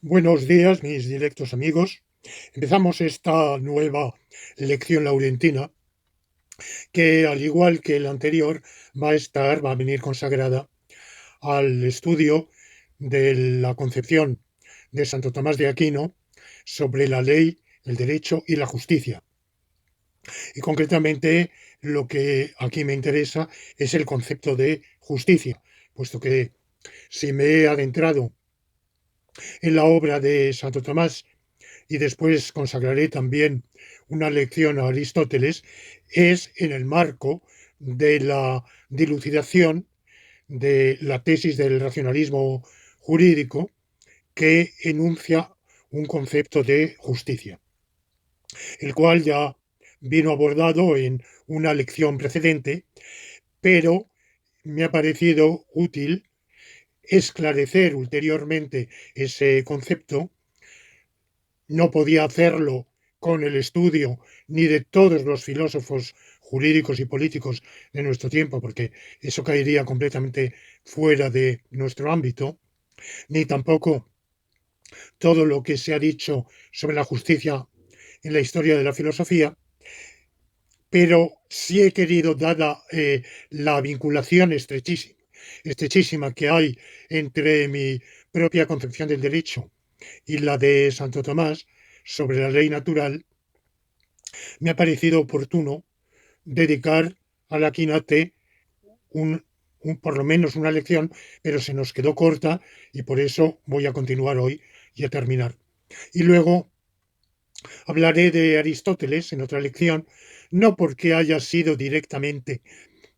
Buenos días, mis directos amigos. Empezamos esta nueva lección laurentina que, al igual que la anterior, va a venir consagrada al estudio de la concepción de Santo Tomás de Aquino sobre la ley, el derecho y la justicia. Y concretamente lo que aquí me interesa es el concepto de justicia, puesto que si me he adentrado en la obra de Santo Tomás y después consagraré también una lección a Aristóteles, es en el marco de la dilucidación de la tesis del racionalismo jurídico que enuncia un concepto de justicia, el cual ya vino abordado en una lección precedente, pero me ha parecido útil esclarecer ulteriormente ese concepto. No podía hacerlo con el estudio ni de todos los filósofos jurídicos y políticos de nuestro tiempo, porque eso caería completamente fuera de nuestro ámbito, ni tampoco todo lo que se ha dicho sobre la justicia en la historia de la filosofía, pero sí he querido, dada la vinculación estrechísima que hay entre mi propia concepción del derecho y la de Santo Tomás sobre la ley natural, me ha parecido oportuno dedicar a la quinate por lo menos una lección, pero se nos quedó corta y por eso voy a continuar hoy y a terminar. Y luego hablaré de Aristóteles en otra lección, no porque haya sido directamente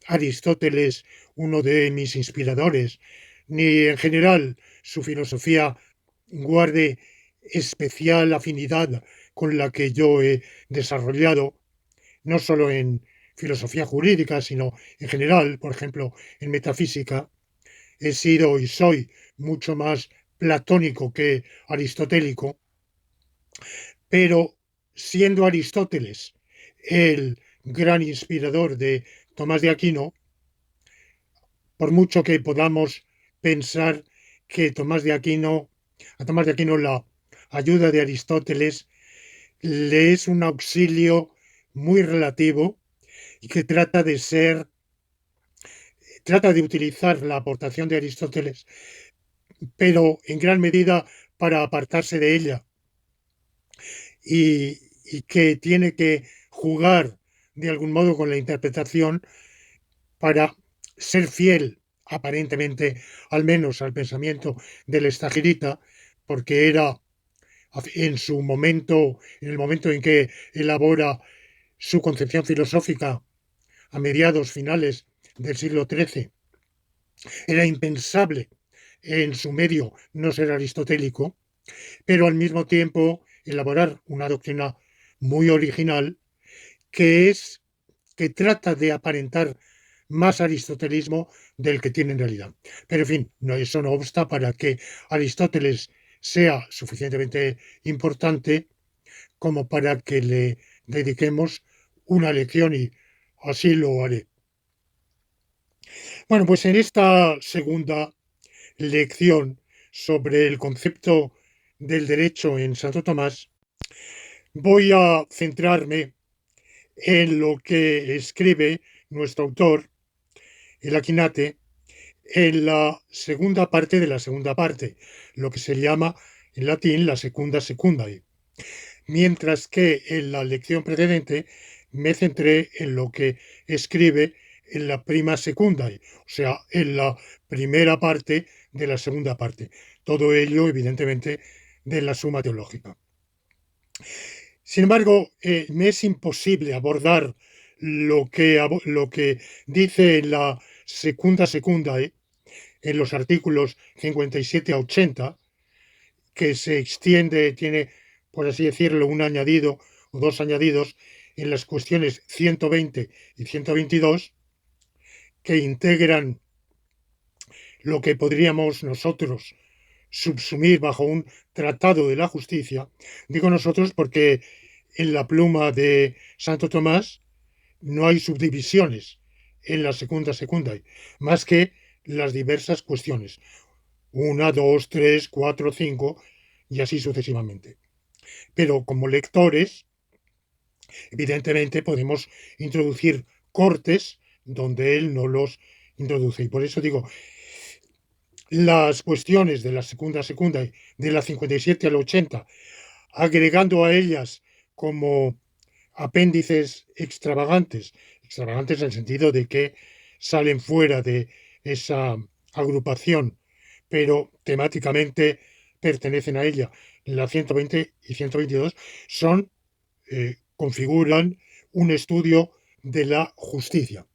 Aristóteles uno de mis inspiradores, ni en general su filosofía guarde especial afinidad con la que yo he desarrollado, no solo en filosofía jurídica, sino en general, por ejemplo, en metafísica. He sido y soy mucho más platónico que aristotélico, pero siendo Aristóteles el gran inspirador de Tomás de Aquino, por mucho que podamos pensar que a Tomás de Aquino la ayuda de Aristóteles le es un auxilio muy relativo y que trata de utilizar la aportación de Aristóteles, pero en gran medida para apartarse de ella y que tiene que jugar de algún modo con la interpretación para ser fiel, aparentemente, al menos al pensamiento del Estagirita, porque era en el momento en que elabora su concepción filosófica a mediados finales del siglo XIII, era impensable en su medio no ser aristotélico, pero al mismo tiempo elaborar una doctrina muy original que es que trata de aparentar más aristotelismo del que tiene en realidad. Pero en fin, no, eso no obsta para que Aristóteles sea suficientemente importante como para que le dediquemos una lección y así lo haré. Bueno, pues en esta segunda lección sobre el concepto del derecho en Santo Tomás, voy a centrarme en lo que escribe nuestro autor, el Aquinate, en la segunda parte de la segunda parte, lo que se llama en latín la secunda secundae, mientras que en la lección precedente me centré en lo que escribe en la prima secundae, o sea, en la primera parte de la segunda parte. Todo ello, evidentemente, de la Suma Teológica. Sin embargo, me es imposible abordar lo que dice en la secunda secundae, en los artículos 57 a 80, que se extiende, tiene, por así decirlo, un añadido o dos añadidos en las cuestiones 120 y 122, que integran lo que podríamos nosotros subsumir bajo un tratado de la justicia. Digo nosotros porque en la pluma de Santo Tomás no hay subdivisiones en la segunda secundae, más que las diversas cuestiones. Una, dos, tres, cuatro, cinco, y así sucesivamente. Pero como lectores, evidentemente podemos introducir cortes donde él no los introduce. Y por eso digo, las cuestiones de la segunda, de la 57 al 80, agregando a ellas como apéndices extravagantes en el sentido de que salen fuera de esa agrupación, pero temáticamente pertenecen a ella. La 120 y 122 son, configuran un estudio de la justicia.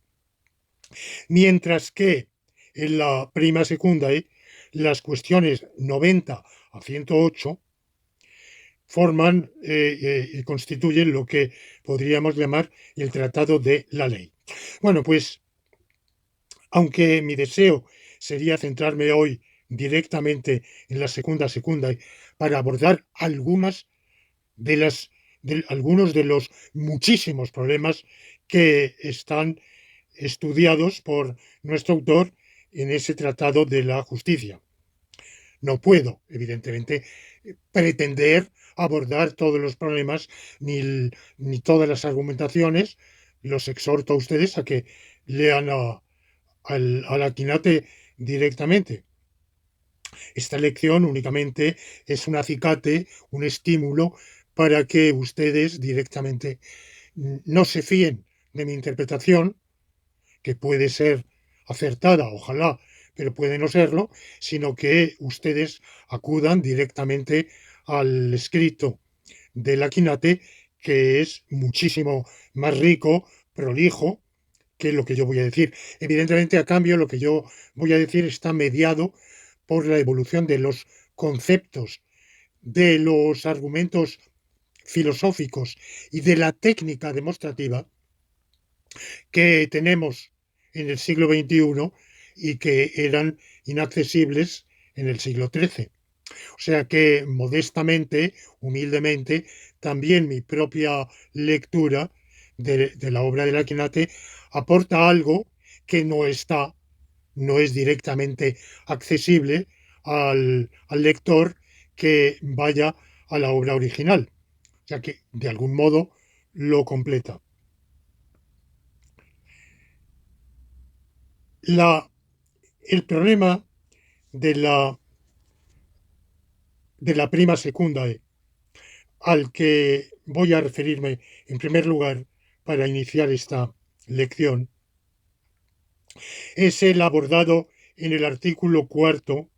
Mientras que en la prima secundae, las cuestiones 90 a 108 forman y constituyen lo que podríamos llamar el tratado de la ley. Bueno, pues aunque mi deseo sería centrarme hoy directamente en la segunda para abordar algunos de los muchísimos problemas que están estudiados por nuestro autor en ese tratado de la justicia. No puedo, evidentemente, pretender abordar todos los problemas ni todas las argumentaciones. Los exhorto a ustedes a que lean al Aquinate directamente. Esta lección únicamente es un acicate, un estímulo para que ustedes directamente no se fíen de mi interpretación, que puede ser acertada, ojalá, pero puede no serlo, sino que ustedes acudan directamente al escrito del Aquinate, que es muchísimo más rico, prolijo, que lo que yo voy a decir. Evidentemente, a cambio, lo que yo voy a decir está mediado por la evolución de los conceptos, de los argumentos filosóficos y de la técnica demostrativa que tenemos en el siglo XXI y que eran inaccesibles en el siglo XIII. O sea que modestamente, humildemente, también mi propia lectura de la obra de la Aquinate aporta algo que no es directamente accesible al lector que vaya a la obra original. O sea que de algún modo lo completa. La, el problema de la prima secundae al que voy a referirme en primer lugar para iniciar esta lección es el abordado en el artículo cuarto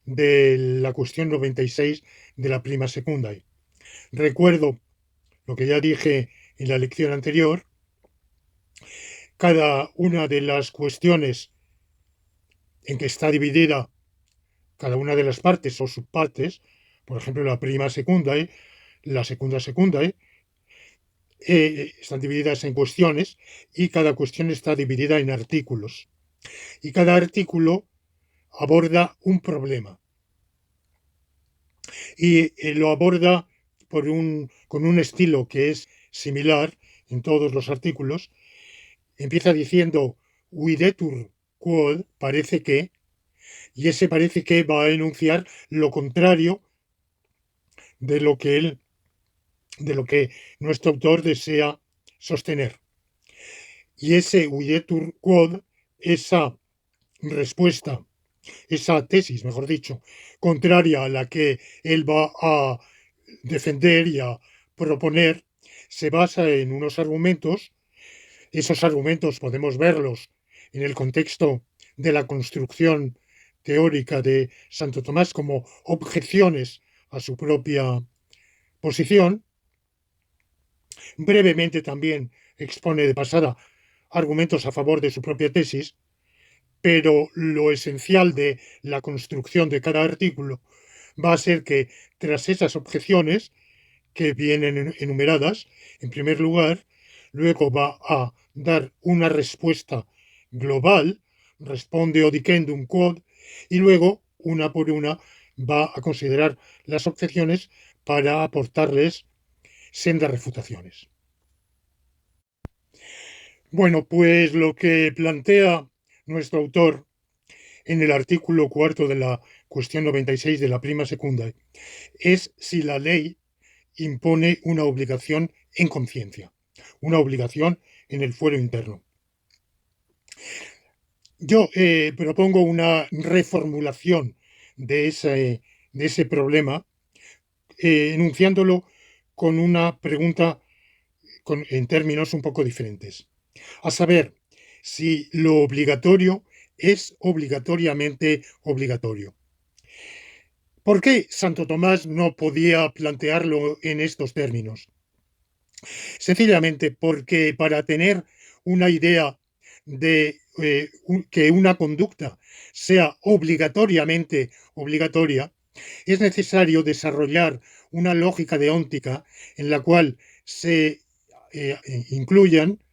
de la cuestión 96 de la prima secundae. Recuerdo lo que ya dije en la lección anterior, cada una de las cuestiones en que está dividida cada una de las partes o subpartes, por ejemplo, la prima secundae, la secundae, están divididas en cuestiones y cada cuestión está dividida en artículos. Y cada artículo aborda un problema y lo aborda con un estilo que es similar en todos los artículos. Empieza diciendo videtur quod, parece que, y ese parece que va a enunciar lo contrario de lo que de lo que nuestro autor desea sostener. Y ese videtur quod, esa respuesta, esa tesis, mejor dicho, contraria a la que él va a defender y a proponer, se basa en unos argumentos. Esos argumentos podemos verlos en el contexto de la construcción teórica de Santo Tomás como objeciones a su propia posición. Brevemente también expone de pasada argumentos a favor de su propia tesis, pero lo esencial de la construcción de cada artículo va a ser que tras esas objeciones que vienen enumeradas, en primer lugar, luego va a dar una respuesta global, responde odicendum quod, y luego, una por una, va a considerar las objeciones para aportarles sendas refutaciones. Bueno, pues lo que plantea nuestro autor en el artículo cuarto de la cuestión 96 de la prima secunda, es si la ley impone una obligación en conciencia, una obligación en el fuero interno. Yo propongo una reformulación de ese problema, enunciándolo con una pregunta en términos un poco diferentes. A saber, si lo obligatorio es obligatoriamente obligatorio. ¿Por qué Santo Tomás no podía plantearlo en estos términos? Sencillamente porque para tener una idea de que una conducta sea obligatoriamente obligatoria, es necesario desarrollar una lógica deóntica en la cual se incluyan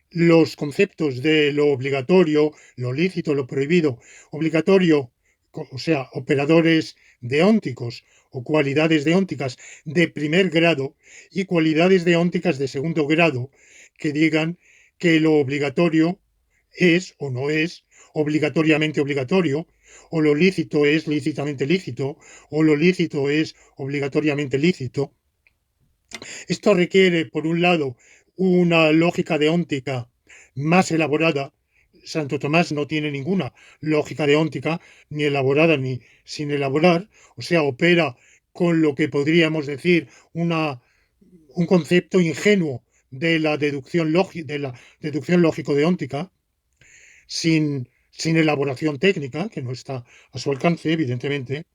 los conceptos de lo obligatorio, lo lícito, lo prohibido, obligatorio, o sea, operadores deónticos o cualidades deónticas de primer grado y cualidades deónticas de segundo grado que digan que lo obligatorio es o no es obligatoriamente obligatorio, o lo lícito es lícitamente lícito, o lo lícito es obligatoriamente lícito. Esto requiere, por un lado, una lógica deóntica más elaborada. Santo Tomás no tiene ninguna lógica deóntica, ni elaborada ni sin elaborar, o sea, opera con lo que podríamos decir un concepto ingenuo de la deducción, lógico-deóntica, sin elaboración técnica, que no está a su alcance, evidentemente,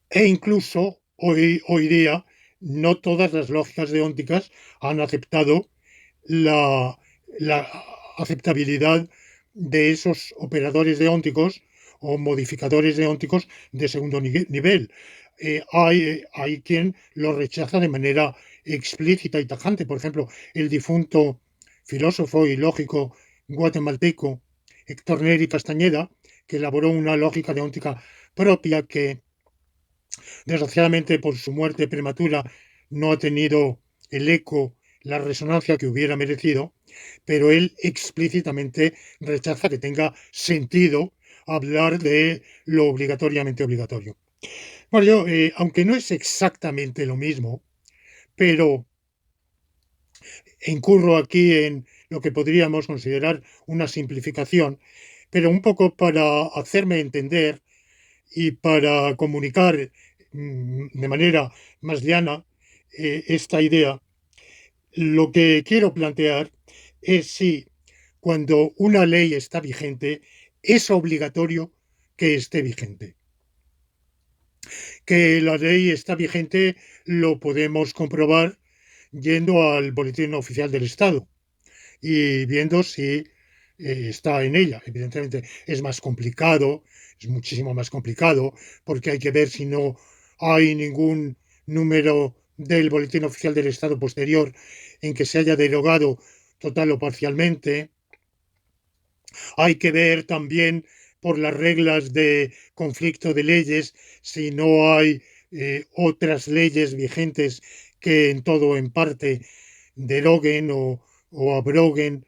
e incluso hoy día no todas las lógicas deónticas han aceptado la aceptabilidad de esos operadores deónticos o modificadores deónticos de segundo nivel. Hay quien lo rechaza de manera explícita y tajante. Por ejemplo, el difunto filósofo y lógico guatemalteco Héctor Neri Castañeda, que elaboró una lógica deóntica propia que desgraciadamente por su muerte prematura no ha tenido el eco, la resonancia que hubiera merecido, pero él explícitamente rechaza que tenga sentido hablar de lo obligatoriamente obligatorio. Bueno, yo, aunque no es exactamente lo mismo, pero incurro aquí en lo que podríamos considerar una simplificación, pero un poco para hacerme entender y para comunicar de manera más llana esta idea, lo que quiero plantear es si cuando una ley está vigente es obligatorio que esté vigente. Que la ley está vigente lo podemos comprobar yendo al Boletín Oficial del Estado y viendo si está en ella. Evidentemente es más complicado, es muchísimo más complicado, porque hay que ver si no hay ningún número del Boletín Oficial del Estado posterior en que se haya derogado total o parcialmente. Hay que ver también por las reglas de conflicto de leyes si no hay otras leyes vigentes que en todo o en parte deroguen o abroguen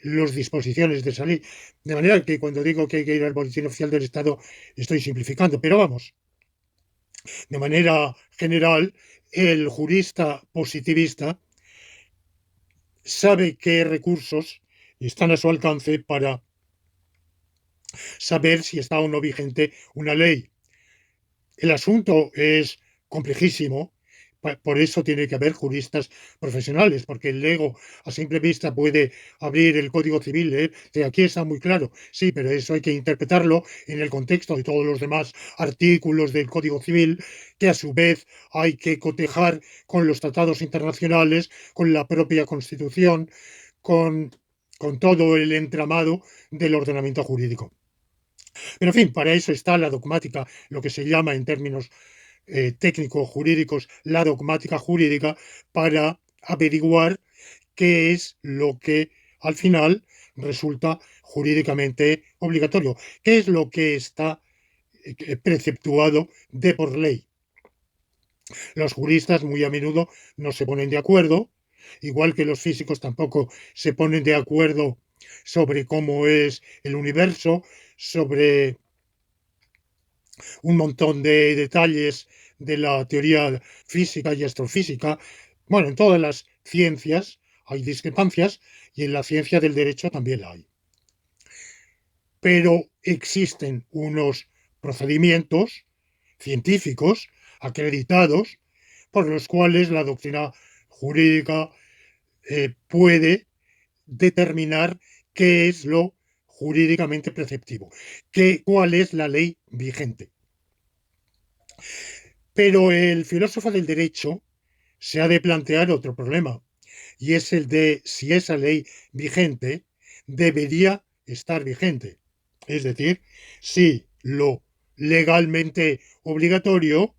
las disposiciones de esa ley. De manera que cuando digo que hay que ir al Boletín Oficial del Estado estoy simplificando, pero vamos, de manera general, el jurista positivista sabe qué recursos están a su alcance para saber si está o no vigente una ley. El asunto es complejísimo, por eso tiene que haber juristas profesionales, porque el lego a simple vista puede abrir el Código Civil, de aquí está muy claro, sí, pero eso hay que interpretarlo en el contexto de todos los demás artículos del Código Civil, que a su vez hay que cotejar con los tratados internacionales, con la propia Constitución, con todo el entramado del ordenamiento jurídico. Pero, en fin, para eso está la dogmática, lo que se llama en términos técnico-jurídicos la dogmática jurídica, para averiguar qué es lo que al final resulta jurídicamente obligatorio, qué es lo que está preceptuado de por ley. Los juristas muy a menudo no se ponen de acuerdo, igual que los físicos tampoco se ponen de acuerdo sobre cómo es el universo, sobre un montón de detalles de la teoría física y astrofísica. Bueno, en todas las ciencias hay discrepancias y en la ciencia del derecho también la hay. Pero existen unos procedimientos científicos acreditados por los cuales la doctrina jurídica puede determinar qué es lo jurídicamente preceptivo, cuál es la ley vigente. Pero el filósofo del derecho se ha de plantear otro problema, y es el de si esa ley vigente debería estar vigente. Es decir, si lo legalmente obligatorio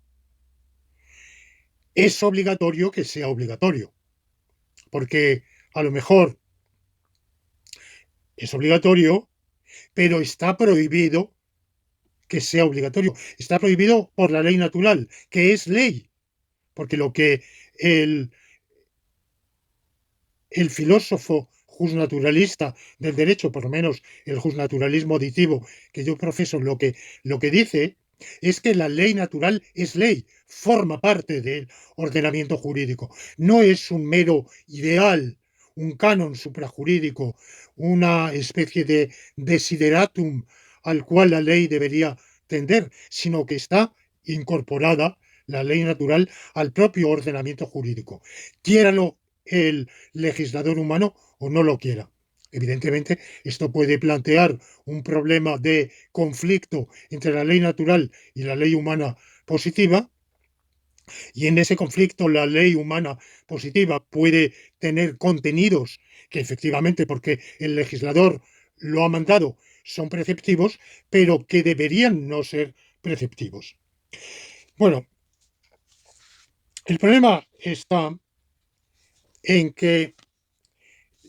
es obligatorio que sea obligatorio. Porque a lo mejor es obligatorio, pero está prohibido que sea obligatorio. Está prohibido por la ley natural, que es ley. Porque lo que el, el filósofo justnaturalista del derecho, por lo menos el justnaturalismo aditivo que yo profeso, lo que dice es que la ley natural es ley, forma parte del ordenamiento jurídico. No es un mero ideal, un canon suprajurídico, una especie de desideratum al cual la ley debería tender, sino que está incorporada la ley natural al propio ordenamiento jurídico. Quiéralo el legislador humano o no lo quiera. Evidentemente, esto puede plantear un problema de conflicto entre la ley natural y la ley humana positiva, y en ese conflicto la ley humana positiva puede tener contenidos que efectivamente, porque el legislador lo ha mandado, son preceptivos, pero que deberían no ser preceptivos. Bueno, el problema está en que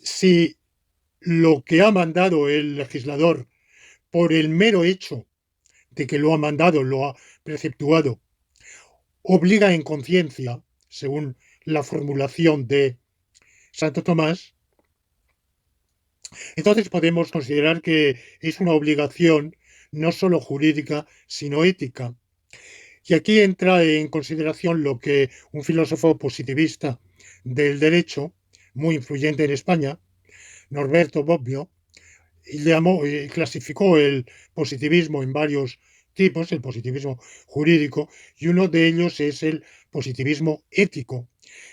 si lo que ha mandado el legislador por el mero hecho de que lo ha mandado, lo ha preceptuado, obliga en conciencia, según la formulación de Santo Tomás, entonces podemos considerar que es una obligación no solo jurídica, sino ética. Y aquí entra en consideración lo que un filósofo positivista del derecho, muy influyente en España, Norberto Bobbio, clasificó el positivismo en varios tipos, el positivismo jurídico, y uno de ellos es el positivismo ético,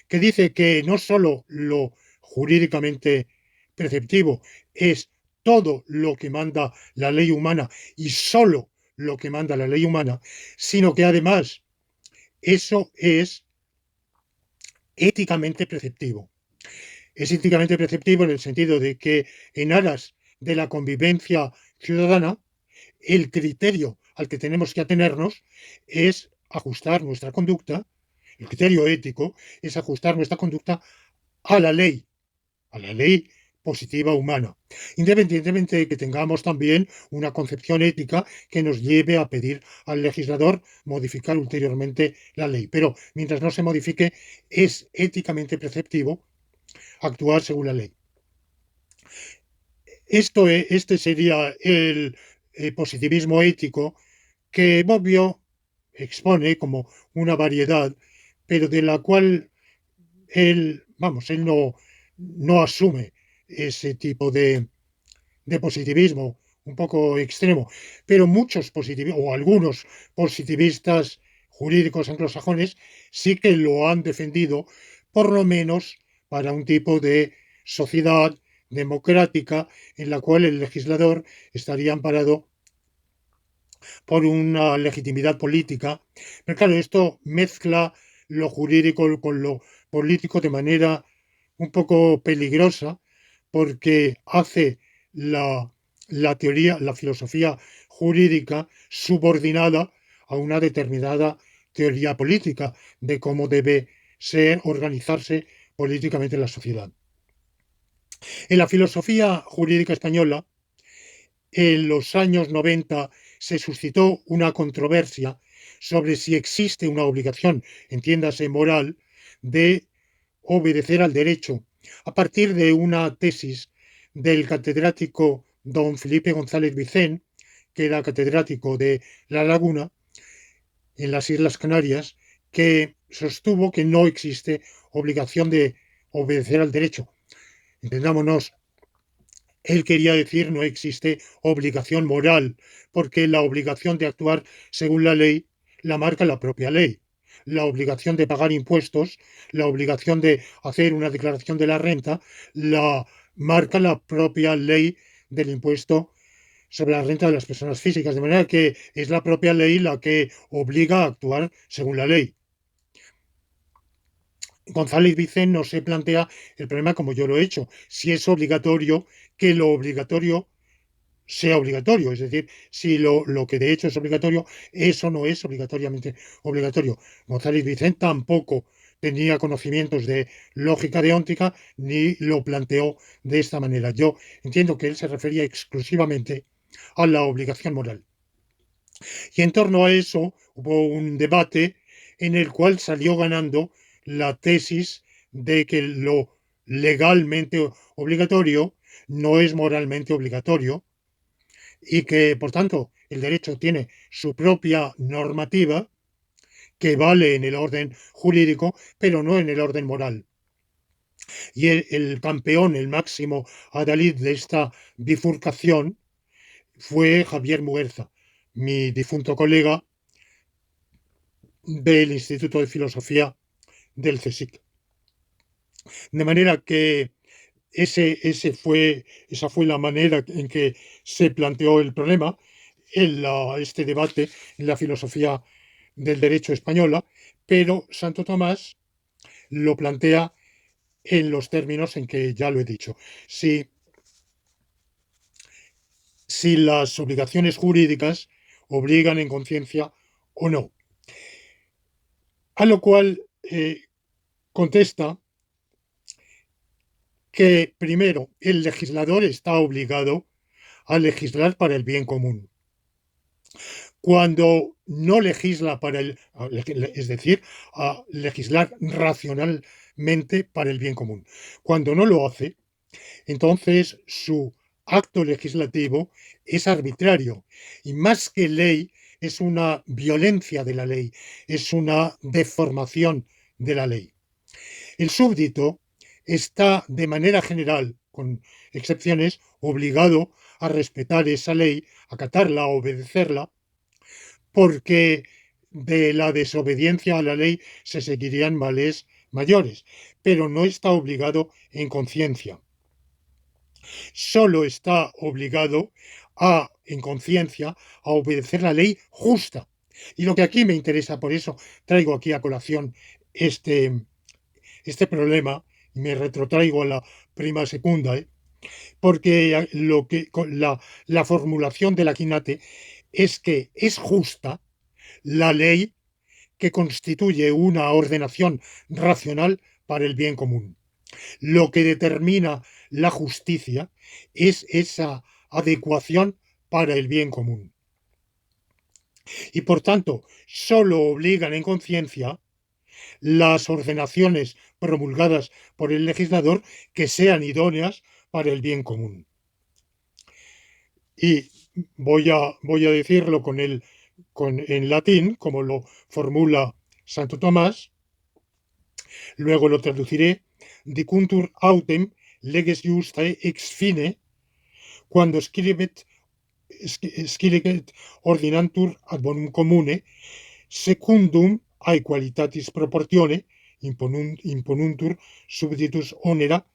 que dice que no solo lo jurídicamente preceptivo es todo lo que manda la ley humana y solo lo que manda la ley humana, sino que además eso es éticamente preceptivo. Es éticamente preceptivo en el sentido de que en aras de la convivencia ciudadana, el criterio al que tenemos que atenernos es ajustar nuestra conducta, el criterio ético es ajustar nuestra conducta a a la ley positiva humana, independientemente de que tengamos también una concepción ética que nos lleve a pedir al legislador modificar ulteriormente la ley. Pero mientras no se modifique, es éticamente preceptivo actuar según la ley. Este sería el positivismo ético que Bobbio expone como una variedad, pero de la cual él no asume ese tipo de positivismo un poco extremo, pero muchos positivistas, o algunos positivistas jurídicos anglosajones, sí que lo han defendido, por lo menos para un tipo de sociedad democrática en la cual el legislador estaría amparado por una legitimidad política. Pero claro, esto mezcla lo jurídico con lo político de manera un poco peligrosa porque hace la teoría, la filosofía jurídica subordinada a una determinada teoría política de cómo debe ser, organizarse políticamente la sociedad. En la filosofía jurídica española, en los años 90 se suscitó una controversia sobre si existe una obligación, entiéndase moral, de obedecer al derecho, a partir de una tesis del catedrático don Felipe González Vicén, que era catedrático de La Laguna, en las Islas Canarias que sostuvo que no existe obligación de obedecer al derecho. Entendámonos, él quería decir no existe obligación moral, porque la obligación de actuar según la ley la marca la propia ley. La obligación de pagar impuestos, la obligación de hacer una declaración de la renta, la marca la propia ley del impuesto sobre la renta de las personas físicas, de manera que es la propia ley la que obliga a actuar según la ley. González Vicent no se plantea el problema como yo lo he hecho, si es obligatorio que lo obligatorio sea obligatorio, es decir, si lo que de hecho es obligatorio, eso no es obligatoriamente obligatorio. González Vicent tampoco tenía conocimientos de lógica deóntica ni lo planteó de esta manera. Yo entiendo que él se refería exclusivamente a la obligación moral. Y en torno a eso hubo un debate en el cual salió ganando la tesis de que lo legalmente obligatorio no es moralmente obligatorio y que, por tanto, el derecho tiene su propia normativa que vale en el orden jurídico, pero no en el orden moral. Y el campeón, el máximo adalid de esta bifurcación fue Javier Muguerza, mi difunto colega del Instituto de Filosofía del CSIC. De manera que esa fue la manera en que se planteó el problema en este debate en la filosofía del derecho española, pero Santo Tomás lo plantea en los términos en que ya lo he dicho. Si las obligaciones jurídicas obligan en conciencia o no. A lo cual contesta que, primero, el legislador está obligado a legislar para el bien común. Cuando no legisla para es decir, a legislar racionalmente para el bien común. Cuando no lo hace, entonces su acto legislativo es arbitrario y más que ley es una violencia de la ley, es una deformación de la ley. El súbdito está de manera general, con excepciones, obligado a respetar esa ley, a acatarla, a obedecerla, porque de la desobediencia a la ley se seguirían males mayores, pero no está obligado en conciencia. Solo está obligado en conciencia, a obedecer la ley justa. Y lo que aquí me interesa, por eso traigo aquí a colación este problema, y me retrotraigo a la prima secunda, porque la formulación de la Quinate es que es justa la ley que constituye una ordenación racional para el bien común. Lo que determina la justicia es esa adecuación para el bien común. Y por tanto, solo obligan en conciencia las ordenaciones promulgadas por el legislador que sean idóneas para el bien común. Y voy a decirlo en latín, como lo formula Santo Tomás, luego lo traduciré: dicuntur autem leges justae ex fine, quando scribet ordinantur ad bonum comune, secundum aequalitatis proportione imponuntur subditus onera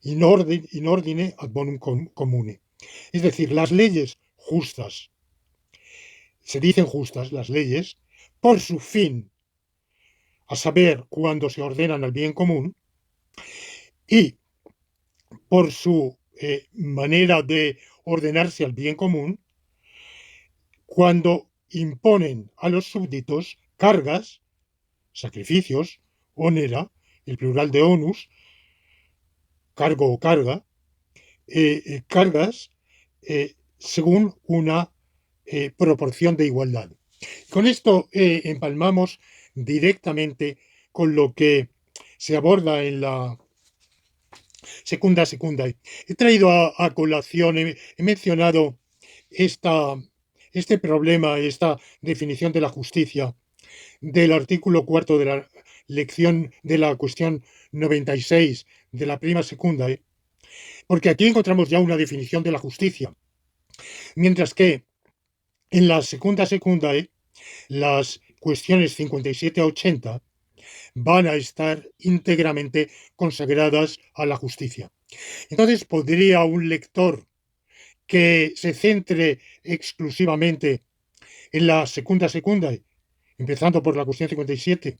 in ordine ad bonum comune. Es decir, las leyes justas, se dicen justas las leyes, por su fin, a saber, cuando se ordenan al bien común, y por su manera de ordenarse al bien común, cuando imponen a los súbditos cargas, sacrificios, onera, el plural de onus, cargo o carga, cargas según una proporción de igualdad. Con esto empalmamos directamente con lo que se aborda en la secunda. He traído a colación, he mencionado este problema, esta definición de la justicia del artículo cuarto de la lección de la cuestión 96 de la prima secundae, porque aquí encontramos ya una definición de la justicia, mientras que en la segunda secundae las cuestiones 57 a 80 van a estar íntegramente consagradas a la justicia. Entonces, ¿podría un lector que se centre exclusivamente en la segunda secundae, empezando por la cuestión 57,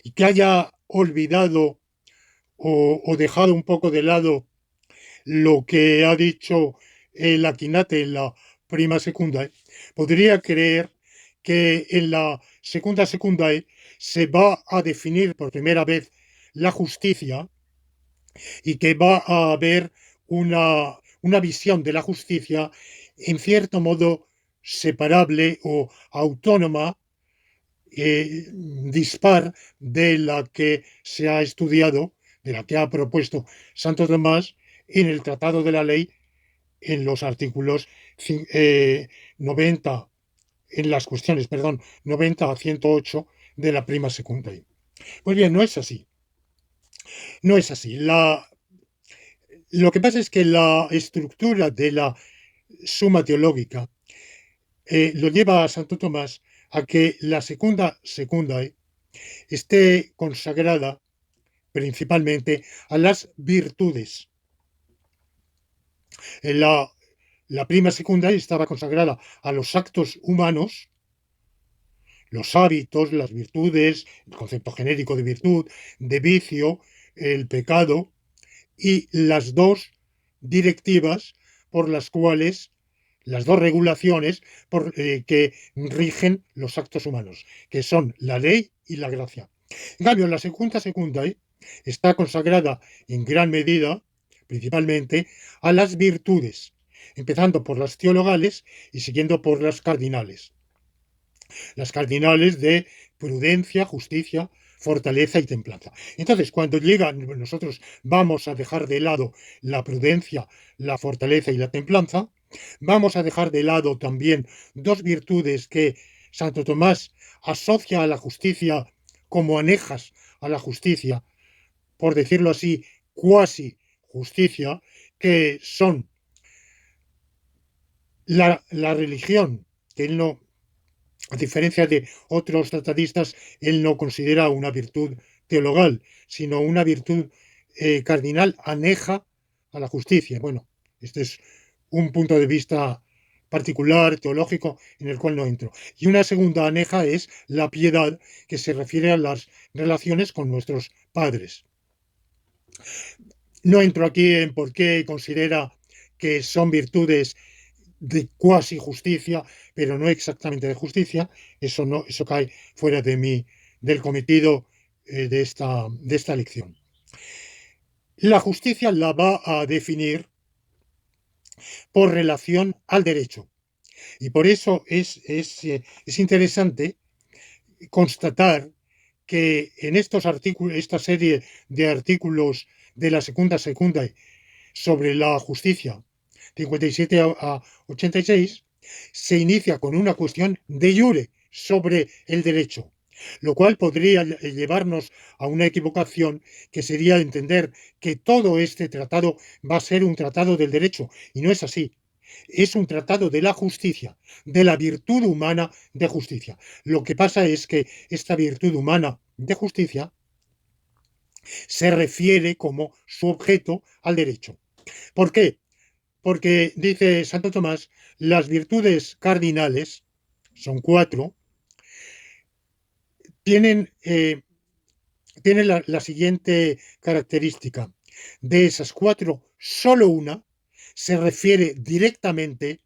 y que haya olvidado o dejado un poco de lado lo que ha dicho el Aquinate en la prima secundae, podría creer que en la segunda secundae se va a definir por primera vez la justicia y que va a haber una visión de la justicia en cierto modo separable o autónoma, dispar de la que se ha estudiado, de la que ha propuesto Santo Tomás en el Tratado de la Ley, en los artículos 90, en las cuestiones, perdón, 90 a 108 de la prima secundaria. Pues bien, no es así. No es así. Lo que pasa es que la estructura de la suma teológica lo lleva a Santo Tomás a que la segunda secundae esté consagrada principalmente a las virtudes. La prima secundaria estaba consagrada a los actos humanos, los hábitos, las virtudes, el concepto genérico de virtud, de vicio, el pecado, y las dos directivas por las cuales, las dos regulaciones que rigen los actos humanos, que son la ley y la gracia. En cambio, la segunda secundae está consagrada en gran medida, principalmente, a las virtudes, empezando por las teologales y siguiendo por las cardinales de prudencia, justicia, fortaleza y templanza. Entonces, cuando nosotros vamos a dejar de lado la prudencia, la fortaleza y la templanza, vamos a dejar de lado también dos virtudes que Santo Tomás asocia a la justicia como anejas a la justicia, por decirlo así, cuasi justicia, que son la religión, que él no, a diferencia de otros tratadistas, él no considera una virtud teologal, sino una virtud cardinal aneja a la justicia. Bueno, este es un punto de vista particular, teológico, en el cual no entro. Y una segunda aneja es la piedad, que se refiere a las relaciones con nuestros padres. No entro aquí en por qué considera que son virtudes de cuasi justicia, pero no exactamente de justicia. Eso no, eso cae fuera del cometido de esta lección. La justicia la va a definir por relación al derecho. Y por eso es interesante constatar que en estos artículos, esta serie de artículos de la segunda sobre la justicia, 57 a 86, se inicia con una cuestión de jure sobre el derecho, lo cual podría llevarnos a una equivocación, que sería entender que todo este tratado va a ser un tratado del derecho, y no es así. Es un tratado de la justicia, de la virtud humana de justicia. Lo que pasa es que esta virtud humana de justicia se refiere como su objeto al derecho. ¿Por qué? Porque, dice Santo Tomás, las virtudes cardinales, son cuatro, tienen la siguiente característica. De esas cuatro, solo una se refiere directamente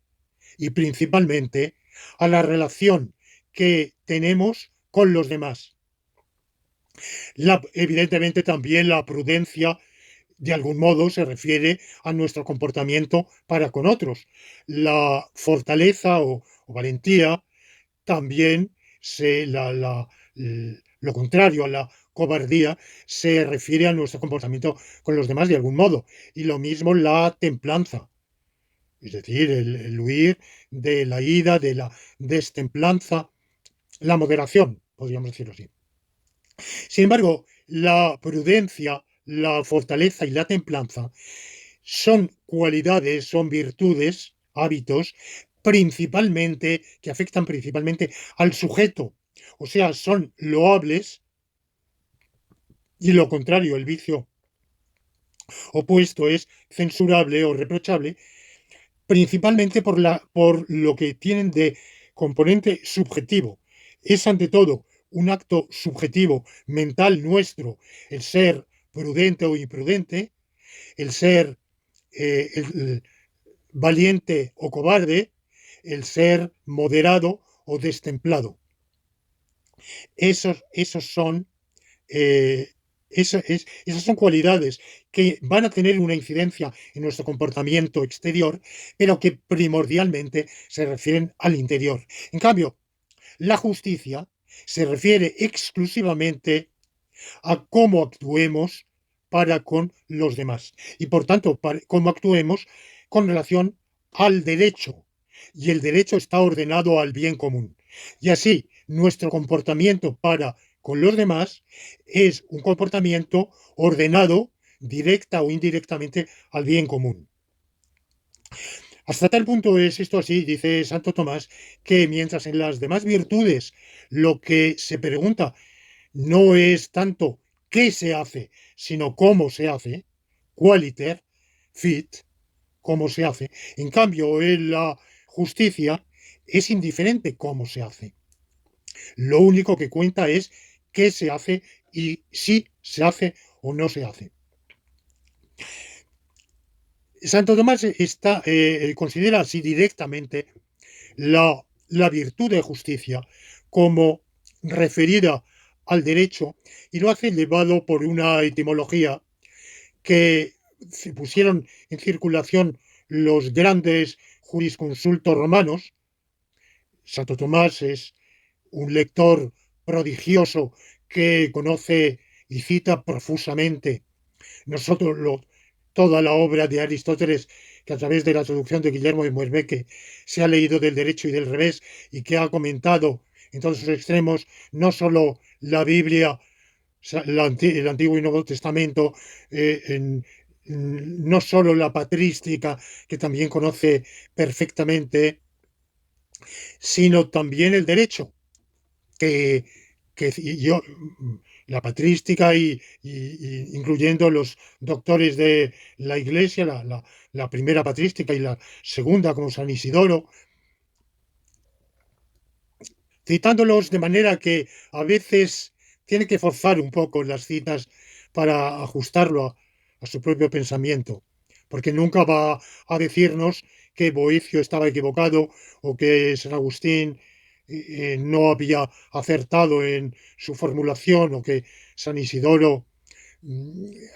y principalmente a la relación que tenemos con los demás. Evidentemente también la prudencia de algún modo se refiere a nuestro comportamiento para con otros. La fortaleza o valentía también lo contrario a la cobardía se refiere a nuestro comportamiento con los demás de algún modo. Y lo mismo la templanza, es decir, el huir de la ira, de la destemplanza, la moderación. podríamos decirlo así. Sin embargo, la prudencia, la fortaleza y la templanza son cualidades, son virtudes, hábitos, principalmente, que afectan principalmente al sujeto. O sea, son loables y lo contrario, el vicio opuesto es censurable o reprochable, principalmente por lo que tienen de componente subjetivo. Es ante todo un acto subjetivo, mental nuestro, el ser prudente o imprudente, el ser el valiente o cobarde, el ser moderado o destemplado. Esos son eh, esas son cualidades que van a tener una incidencia en nuestro comportamiento exterior, pero que primordialmente se refieren al interior. En cambio, la justicia se refiere exclusivamente a cómo actuemos para con los demás y, por tanto, para cómo actuemos con relación al derecho. Y el derecho está ordenado al bien común. Y así, nuestro comportamiento para con los demás es un comportamiento ordenado directa o indirectamente al bien común. Hasta tal punto es esto así, dice Santo Tomás, que mientras en las demás virtudes lo que se pregunta no es tanto qué se hace, sino cómo se hace, qualiter, fit, cómo se hace. En cambio, en la justicia es indiferente cómo se hace. Lo único que cuenta es qué se hace y si se hace o no se hace. Santo Tomás considera así directamente la virtud de justicia como referida al derecho y lo hace llevado por una etimología que se pusieron en circulación los grandes jurisconsultos romanos. Santo Tomás es un lector prodigioso que conoce y cita profusamente nosotros toda la obra de Aristóteles, que a través de la traducción de Guillermo de Moerbeke se ha leído del derecho y del revés y que ha comentado en todos sus extremos no solo la Biblia, el Antiguo y Nuevo Testamento, no solo la patrística, que también conoce perfectamente, sino también el derecho, que, que yo, la patrística incluyendo los doctores de la Iglesia, la primera patrística y la segunda como San Isidoro, citándolos de manera que a veces tiene que forzar un poco las citas para ajustarlo a su propio pensamiento, porque nunca va a decirnos que Boecio estaba equivocado o que San Agustín no había acertado en su formulación o que San Isidoro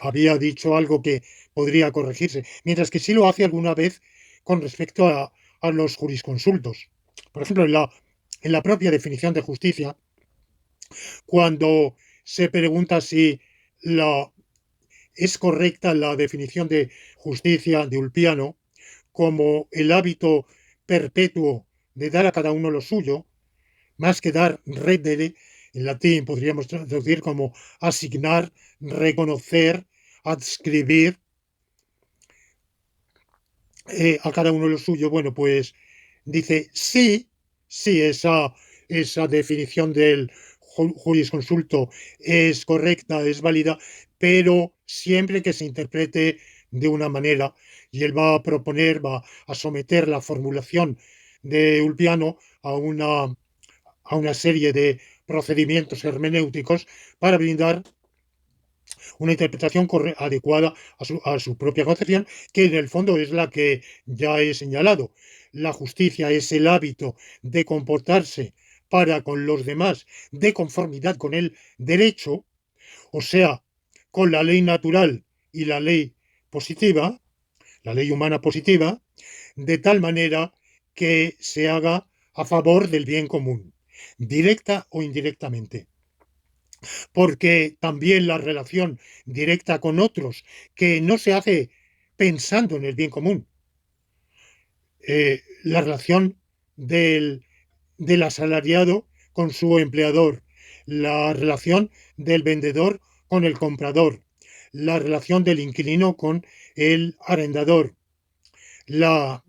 había dicho algo que podría corregirse, mientras que sí lo hace alguna vez con respecto a los jurisconsultos. Por ejemplo, en la propia definición de justicia, cuando se pregunta si la, es correcta la definición de justicia de Ulpiano como el hábito perpetuo de dar a cada uno lo suyo, más que dar redere, en latín podríamos traducir como asignar, reconocer, adscribir a cada uno lo suyo. Bueno, pues dice sí, sí, esa definición del jurisconsulto es correcta, es válida, pero siempre que se interprete de una manera, y él va a proponer, va a someter la formulación de Ulpiano a una serie de procedimientos hermenéuticos para brindar una interpretación adecuada a su propia concepción, que en el fondo es la que ya he señalado. La justicia es el hábito de comportarse para con los demás de conformidad con el derecho, o sea, con la ley natural y la ley positiva, la ley humana positiva, de tal manera que se haga a favor del bien común, directa o indirectamente, porque también la relación directa con otros, que no se hace pensando en el bien común, la relación del asalariado con su empleador, la relación del vendedor con el comprador, la relación del inquilino con el arrendador, la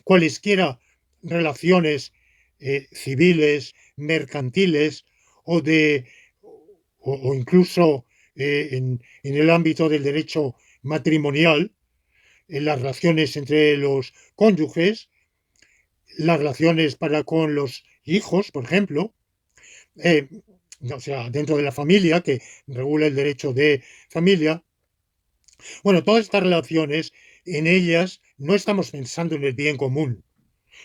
cualesquiera relaciones civiles, mercantiles o de o incluso en el ámbito del derecho matrimonial, en las relaciones entre los cónyuges, las relaciones para con los hijos, por ejemplo, eh, o sea, dentro de la familia, que regula el derecho de familia. Bueno, todas estas relaciones, en ellas no estamos pensando en el bien común,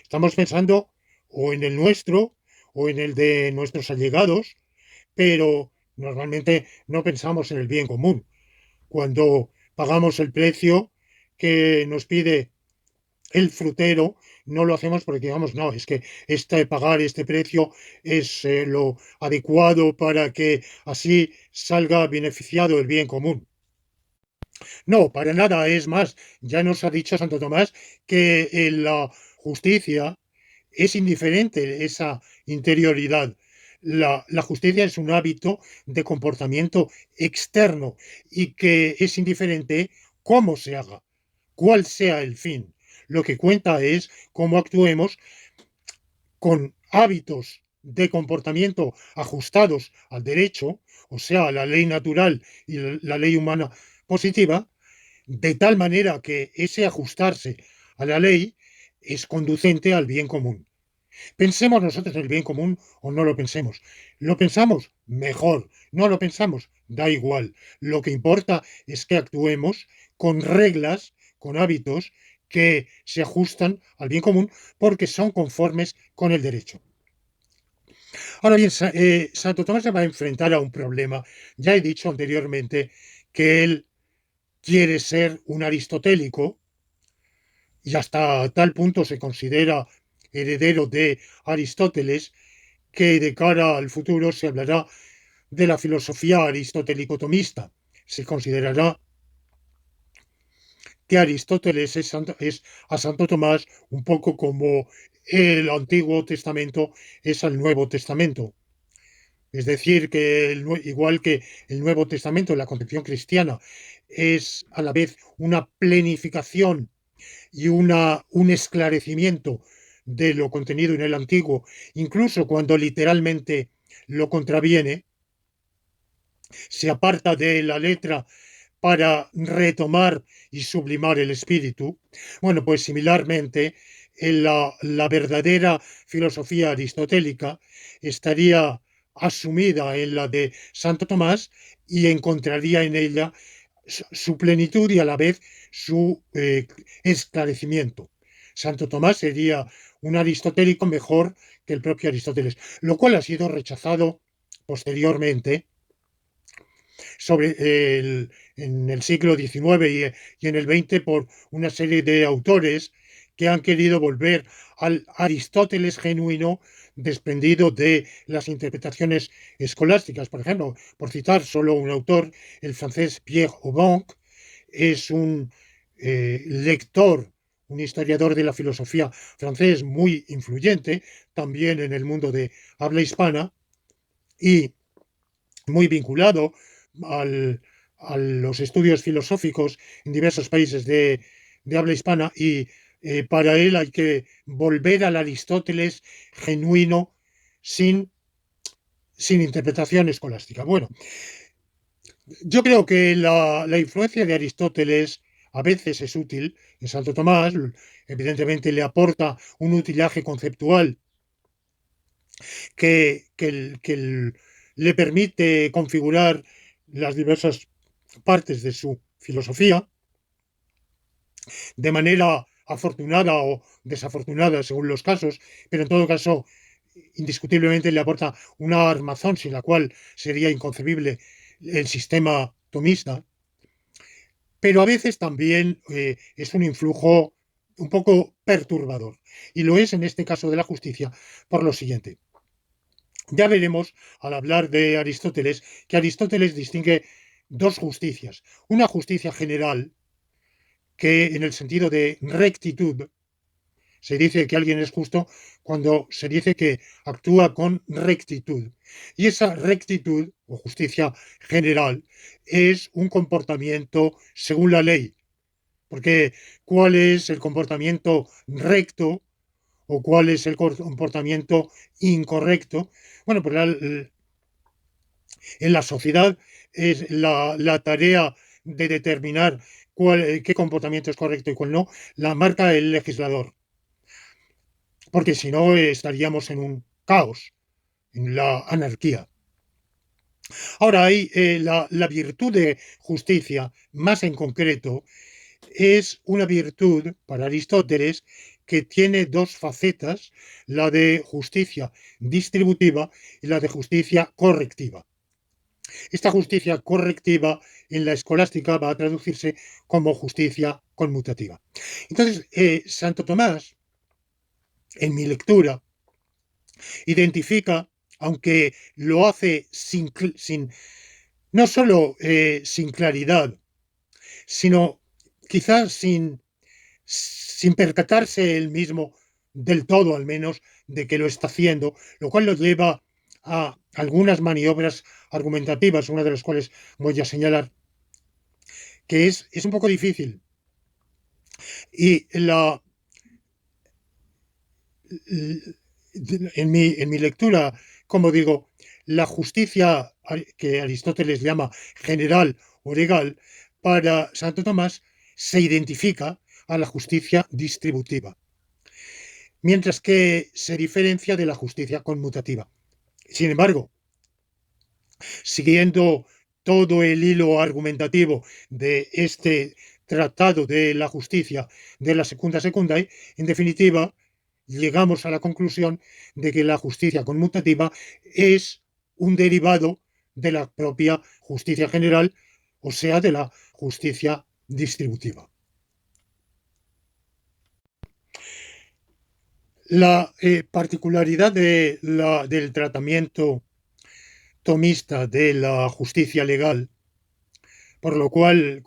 estamos pensando o en el nuestro o en el de nuestros allegados, pero normalmente no pensamos en el bien común. Cuando pagamos el precio que nos pide el frutero, no lo hacemos porque digamos, no, es que pagar este precio es lo adecuado para que así salga beneficiado el bien común. No, para nada, es más, ya nos ha dicho Santo Tomás que en la justicia es indiferente esa interioridad. La justicia es un hábito de comportamiento externo y que es indiferente cómo se haga, cuál sea el fin. Lo que cuenta es cómo actuemos con hábitos de comportamiento ajustados al derecho, o sea, a la ley natural y la ley humana positiva, de tal manera que ese ajustarse a la ley es conducente al bien común. Pensemos nosotros en el bien común o no lo pensemos. Lo pensamos, mejor. No lo pensamos, da igual. Lo que importa es que actuemos con reglas, con hábitos que se ajustan al bien común porque son conformes con el derecho. Ahora bien, Santo Tomás se va a enfrentar a un problema. Ya he dicho anteriormente que él quiere ser un aristotélico y hasta tal punto se considera heredero de Aristóteles que de cara al futuro se hablará de la filosofía aristotélico-tomista. Se considerará que Aristóteles es a Santo Tomás un poco como el Antiguo Testamento es al Nuevo Testamento. Es decir, que igual que el Nuevo Testamento, la concepción cristiana, es a la vez una plenificación y un esclarecimiento de lo contenido en el Antiguo, incluso cuando literalmente lo contraviene, se aparta de la letra para retomar y sublimar el espíritu. Bueno, pues similarmente, en la verdadera filosofía aristotélica estaría asumida en la de Santo Tomás y encontraría en ella su plenitud y a la vez su esclarecimiento. Santo Tomás sería un aristotélico mejor que el propio Aristóteles, lo cual ha sido rechazado posteriormente en el siglo XIX y en el XX por una serie de autores que han querido volver al Aristóteles genuino desprendido de las interpretaciones escolásticas. Por ejemplo, por citar solo un autor, el francés Pierre Aubanc es un lector, un historiador de la filosofía francés muy influyente, también en el mundo de habla hispana, y muy vinculado al, a los estudios filosóficos en diversos países de habla hispana y para él hay que volver al Aristóteles genuino sin interpretación escolástica. Bueno, yo creo que la influencia de Aristóteles a veces es útil en Santo Tomás, evidentemente le aporta un utillaje conceptual que le permite configurar las diversas partes de su filosofía de manera afortunada o desafortunada según los casos, pero en todo caso indiscutiblemente le aporta una armazón sin la cual sería inconcebible el sistema tomista, pero a veces también es un influjo un poco perturbador. Y lo es en este caso de la justicia por lo siguiente. Ya veremos al hablar de Aristóteles que Aristóteles distingue dos justicias. Una justicia general que en el sentido de rectitud Se dice que alguien es justo cuando se dice que actúa con rectitud. Y esa rectitud o justicia general es un comportamiento según la ley. Porque ¿cuál es el comportamiento recto o cuál es el comportamiento incorrecto? Bueno, pues en la sociedad es la tarea de determinar qué comportamiento es correcto y cuál no, la marca el legislador. Porque si no estaríamos en un caos, en la anarquía. Ahora, hay la virtud de justicia, más en concreto, es una virtud para Aristóteles que tiene dos facetas, la de justicia distributiva y la de justicia correctiva. Esta justicia correctiva en la escolástica va a traducirse como justicia conmutativa. Entonces, Santo Tomás, en mi lectura, identifica, aunque lo hace no solo sin claridad, sino quizás sin percatarse él mismo del todo, al menos, de que lo está haciendo, lo cual nos lleva a algunas maniobras argumentativas, una de las cuales voy a señalar, que es un poco difícil. Y en mi lectura, como digo, la justicia que Aristóteles llama general o legal, para Santo Tomás se identifica a la justicia distributiva, mientras que se diferencia de la justicia conmutativa. Sin embargo, siguiendo todo el hilo argumentativo de este tratado de la justicia de la Secunda Secundae, en definitiva, llegamos a la conclusión de que la justicia conmutativa es un derivado de la propia justicia general, o sea, de la justicia distributiva. La particularidad del tratamiento tomista de la justicia legal, por lo cual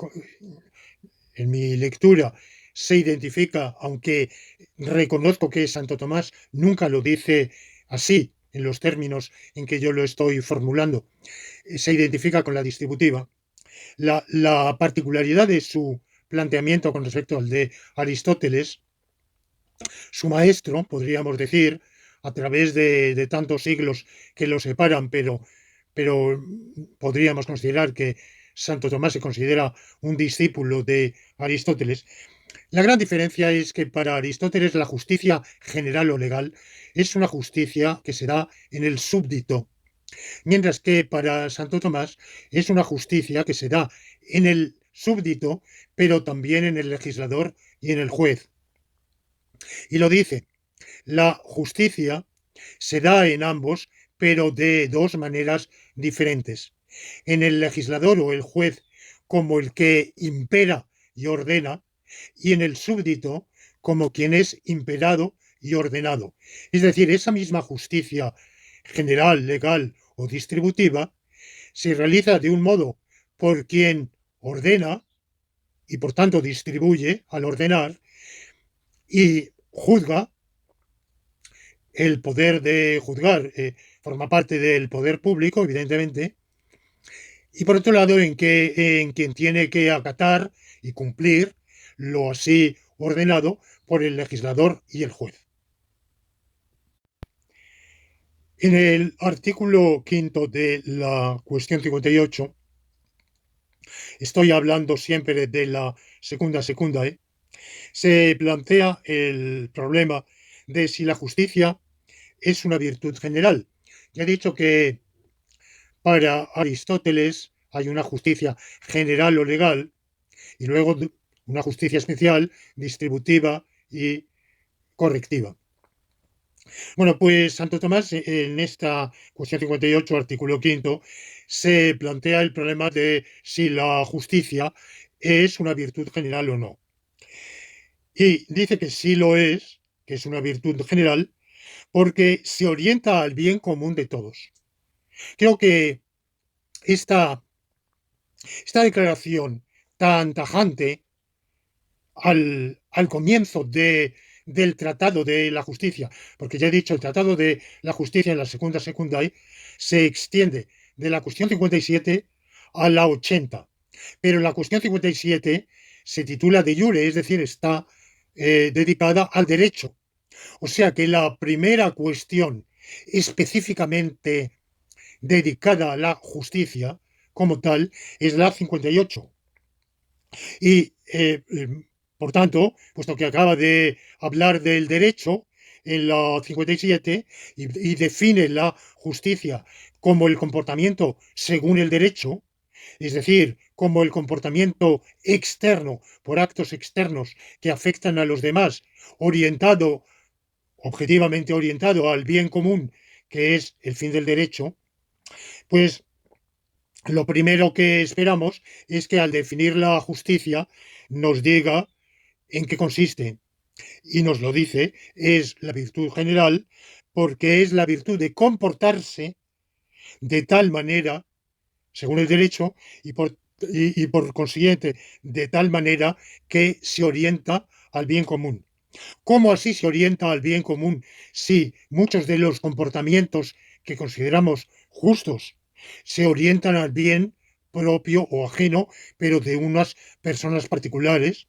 en mi lectura se identifica, aunque reconozco que Santo Tomás nunca lo dice así, en los términos en que yo lo estoy formulando, se identifica con la distributiva. La particularidad de su planteamiento con respecto al de Aristóteles, su maestro, podríamos decir, a través de tantos siglos que lo separan, pero podríamos considerar que Santo Tomás se considera un discípulo de Aristóteles. La gran diferencia es que para Aristóteles la justicia general o legal es una justicia que se da en el súbdito, mientras que para Santo Tomás es una justicia que se da en el súbdito, pero también en el legislador y en el juez. Y lo dice, la justicia se da en ambos, pero de dos maneras diferentes. En el legislador o el juez como el que impera y ordena, y en el súbdito como quien es imperado y ordenado. Es decir, esa misma justicia general, legal o distributiva se realiza de un modo por quien ordena y por tanto distribuye al ordenar y juzga. El poder de juzgar forma parte del poder público, evidentemente, y por otro lado, en quien tiene que acatar y cumplir lo así ordenado por el legislador y el juez. En el artículo quinto de la cuestión 58, estoy hablando siempre de la segunda, se plantea el problema de si la justicia es una virtud general. Ya he dicho que para Aristóteles hay una justicia general o legal y luego una justicia especial, distributiva y correctiva. Bueno, pues Santo Tomás en esta cuestión 58, artículo quinto, se plantea el problema de si la justicia es una virtud general o no. Y dice que sí lo es, que es una virtud general, porque se orienta al bien común de todos. Creo que esta declaración tan tajante al comienzo del Tratado de la Justicia, porque ya he dicho, el Tratado de la Justicia en la segunda secundae se extiende de la cuestión 57 a la 80, pero la cuestión 57 se titula de jure, es decir, está dedicada al derecho. O sea que la primera cuestión específicamente dedicada a la justicia como tal es la 58. Y, por tanto, puesto que acaba de hablar del derecho en la 57 y define la justicia como el comportamiento según el derecho, es decir, como el comportamiento externo por actos externos que afectan a los demás, orientado, objetivamente orientado al bien común, que es el fin del derecho, pues lo primero que esperamos es que al definir la justicia nos diga en qué consiste. Y nos lo dice, es la virtud general, porque es la virtud de comportarse de tal manera, según el derecho, y por consiguiente, de tal manera que se orienta al bien común. ¿Cómo así se orienta al bien común si muchos de los comportamientos que consideramos justos se orientan al bien propio o ajeno, pero de unas personas particulares?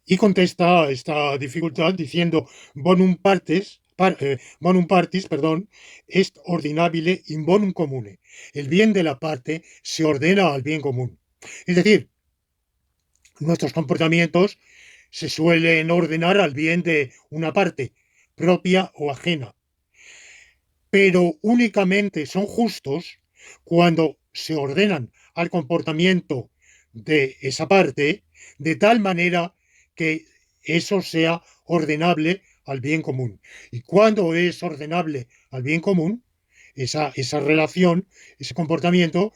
Y contesta esta dificultad diciendo bonum partis, perdón, est ordinabile in bonum comune. El bien de la parte se ordena al bien común. Es decir, nuestros comportamientos se suelen ordenar al bien de una parte, propia o ajena, pero únicamente son justos cuando se ordenan al comportamiento de esa parte de tal manera que eso sea ordenable al bien común. Y cuando es ordenable al bien común, esa relación, ese comportamiento,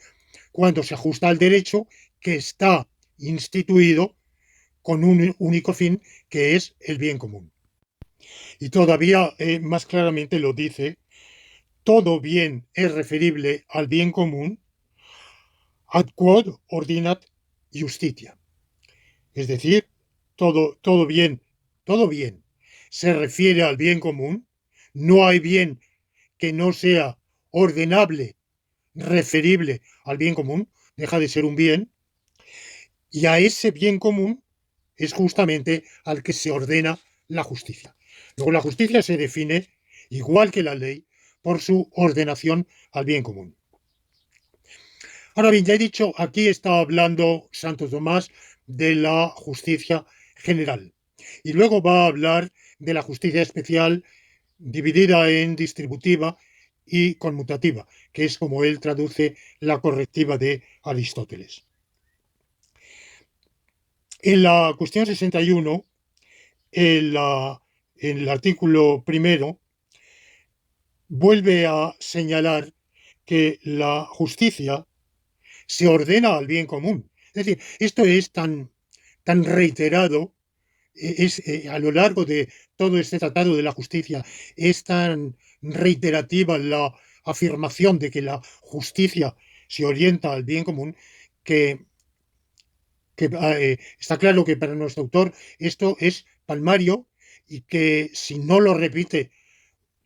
cuando se ajusta al derecho que está instituido con un único fin, que es el bien común. Y todavía más claramente lo dice, todo bien es referible al bien común, ad quod ordinat justitia. Es decir, todo bien se refiere al bien común, no hay bien que no sea ordenable, referible al bien común, deja de ser un bien, y a ese bien común es justamente al que se ordena la justicia. Luego la justicia se define, igual que la ley, por su ordenación al bien común. Ahora bien, ya he dicho, aquí está hablando Santo Tomás de la justicia general. Y luego va a hablar de la justicia especial dividida en distributiva y conmutativa, que es como él traduce la correctiva de Aristóteles. En la cuestión 61, en el artículo primero, vuelve a señalar que la justicia se ordena al bien común. Es decir, esto es tan reiterado, a lo largo de todo este tratado de la justicia, es tan reiterativa la afirmación de que la justicia se orienta al bien común que, está claro que para nuestro autor esto es palmario y que si no lo repite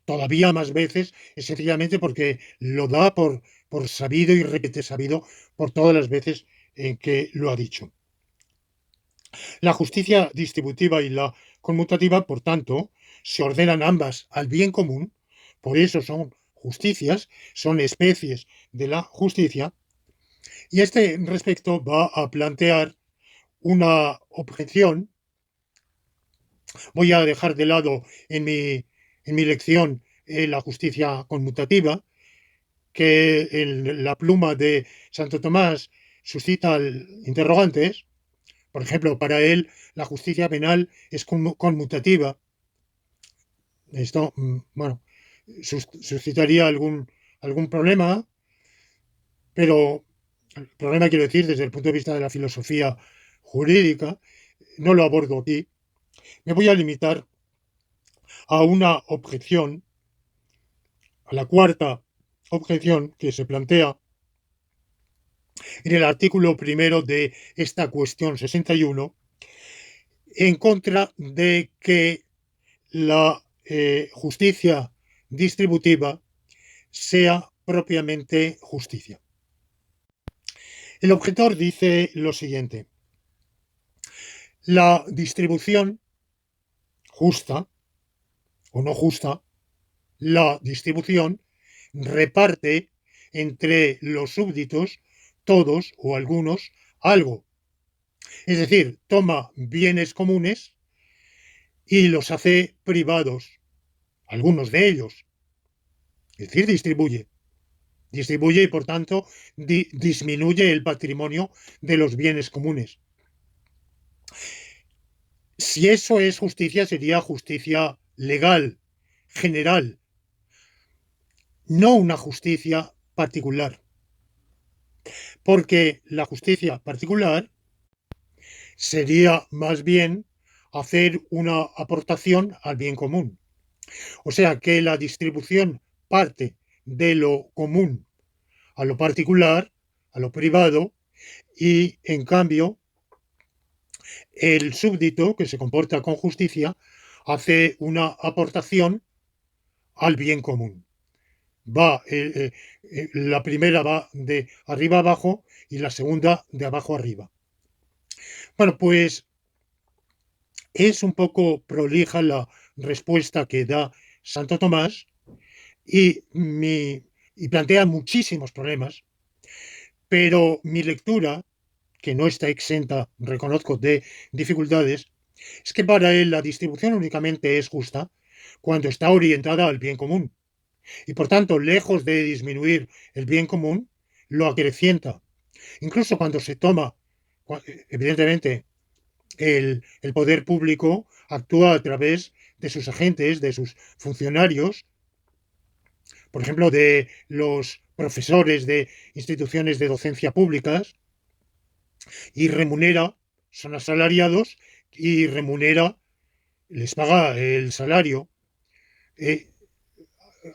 todavía más veces es sencillamente porque lo da por sabido y repite sabido por todas las veces en que lo ha dicho. La justicia distributiva y la conmutativa, por tanto, se ordenan ambas al bien común, por eso son justicias, son especies de la justicia, y a este respecto va a plantear una objeción. Voy a dejar de lado en mi lección la justicia conmutativa, que la pluma de Santo Tomás suscita interrogantes. Por ejemplo, para él la justicia penal es conmutativa. Esto, bueno, suscitaría algún problema, pero el problema quiero decir desde el punto de vista de la filosofía jurídica, no lo abordo aquí. Me voy a limitar a una objeción, a la cuarta objeción que se plantea en el artículo primero de esta cuestión 61, en contra de que la justicia distributiva sea propiamente justicia. El objetor dice lo siguiente: la distribución justa o no justa, la distribución reparte entre los súbditos, todos o algunos, algo. Es decir, toma bienes comunes y los hace privados, algunos de ellos. Es decir, distribuye y por tanto disminuye el patrimonio de los bienes comunes. Si eso es justicia, sería justicia legal, general, no una justicia particular. Porque la justicia particular sería más bien hacer una aportación al bien común. O sea que la distribución parte de lo común a lo particular, a lo privado, y en cambio el súbdito, que se comporta con justicia, hace una aportación al bien común. La primera va de arriba a abajo y la segunda de abajo a arriba. Bueno, pues es un poco prolija la respuesta que da Santo Tomás y, y plantea muchísimos problemas, pero mi lectura, que no está exenta, reconozco, de dificultades, es que para él la distribución únicamente es justa cuando está orientada al bien común. Y por tanto, lejos de disminuir el bien común, lo acrecienta. Incluso cuando se toma, evidentemente, el poder público actúa a través de sus agentes, de sus funcionarios, por ejemplo, de los profesores de instituciones de docencia públicas, y remunera, son asalariados, y remunera, les paga el salario eh,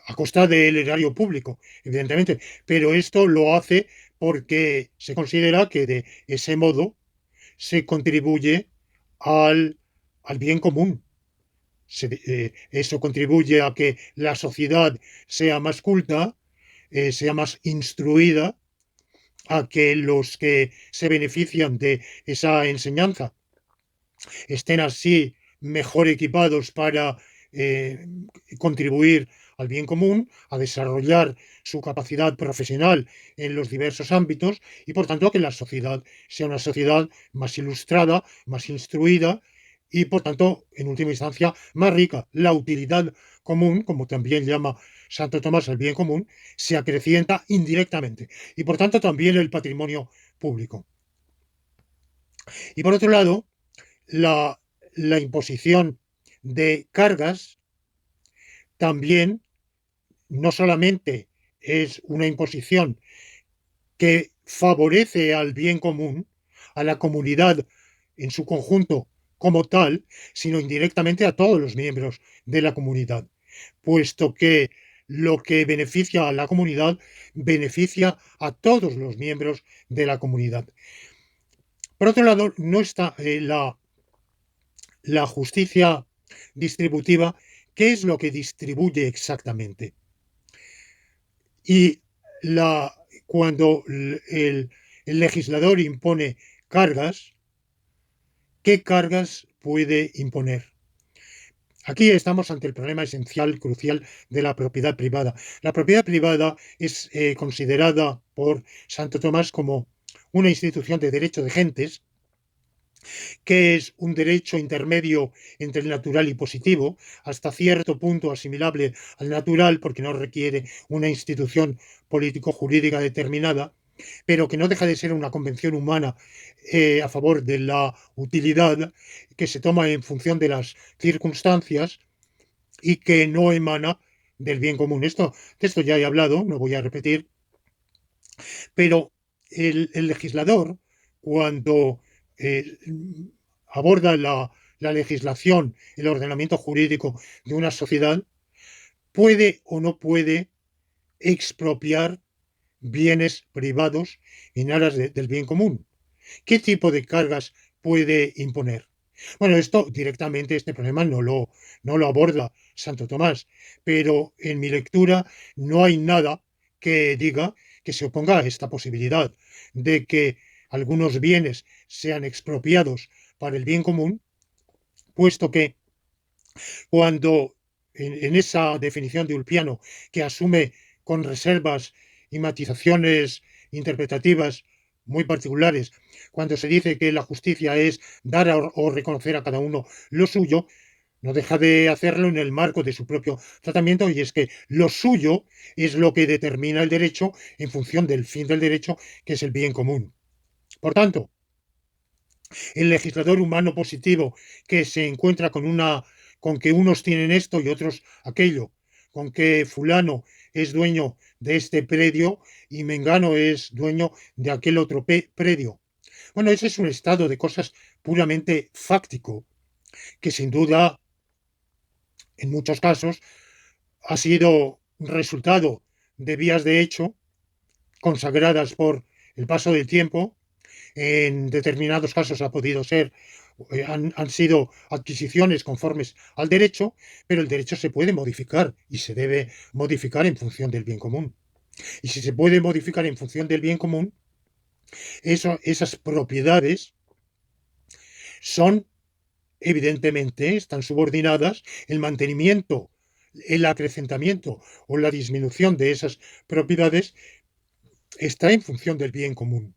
a costa del erario público, evidentemente. Pero esto lo hace porque se considera que de ese modo se contribuye al bien común. Eso contribuye a que la sociedad sea más culta, sea más instruida, a que los que se benefician de esa enseñanza estén así mejor equipados para contribuir al bien común, a desarrollar su capacidad profesional en los diversos ámbitos y, por tanto, que la sociedad sea una sociedad más ilustrada, más instruida y, por tanto, en última instancia, más rica. La utilidad común, como también llama Santo Tomás el bien común, se acrecienta indirectamente y, por tanto, también el patrimonio público. Y, por otro lado, la imposición de cargas también no solamente es una imposición que favorece al bien común, a la comunidad en su conjunto como tal, sino indirectamente a todos los miembros de la comunidad, puesto que lo que beneficia a la comunidad beneficia a todos los miembros de la comunidad. Por otro lado, no está la justicia distributiva. ¿Qué es lo que distribuye exactamente? Y cuando el legislador impone cargas, ¿qué cargas puede imponer? Aquí estamos ante el problema esencial, crucial, de la propiedad privada. La propiedad privada es considerada por Santo Tomás como una institución de derecho de gentes, que es un derecho intermedio entre el natural y positivo, hasta cierto punto asimilable al natural porque no requiere una institución político-jurídica determinada, pero que no deja de ser una convención humana a favor de la utilidad que se toma en función de las circunstancias y que no emana del bien común. De esto ya he hablado, no voy a repetir, pero el legislador, cuando eh, aborda la legislación, el ordenamiento jurídico de una sociedad, puede o no puede expropiar bienes privados en aras del bien común. ¿Qué tipo de cargas puede imponer? Bueno, esto directamente, este problema no lo aborda Santo Tomás, pero en mi lectura no hay nada que diga que se oponga a esta posibilidad de que algunos bienes sean expropiados para el bien común, puesto que cuando en esa definición de Ulpiano, que asume con reservas y matizaciones interpretativas muy particulares, cuando se dice que la justicia es dar o reconocer a cada uno lo suyo, no deja de hacerlo en el marco de su propio tratamiento, y es que lo suyo es lo que determina el derecho en función del fin del derecho, que es el bien común. Por tanto, el legislador humano positivo que se encuentra con que unos tienen esto y otros aquello, con que fulano es dueño de este predio y mengano es dueño de aquel otro predio. Bueno, ese es un estado de cosas puramente fáctico, que sin duda, en muchos casos, ha sido resultado de vías de hecho consagradas por el paso del tiempo. En determinados casos ha podido ser, han sido adquisiciones conformes al derecho, pero el derecho se puede modificar y se debe modificar en función del bien común. Y si se puede modificar en función del bien común, esas propiedades son, evidentemente, están subordinadas, el mantenimiento, el acrecentamiento o la disminución de esas propiedades está en función del bien común.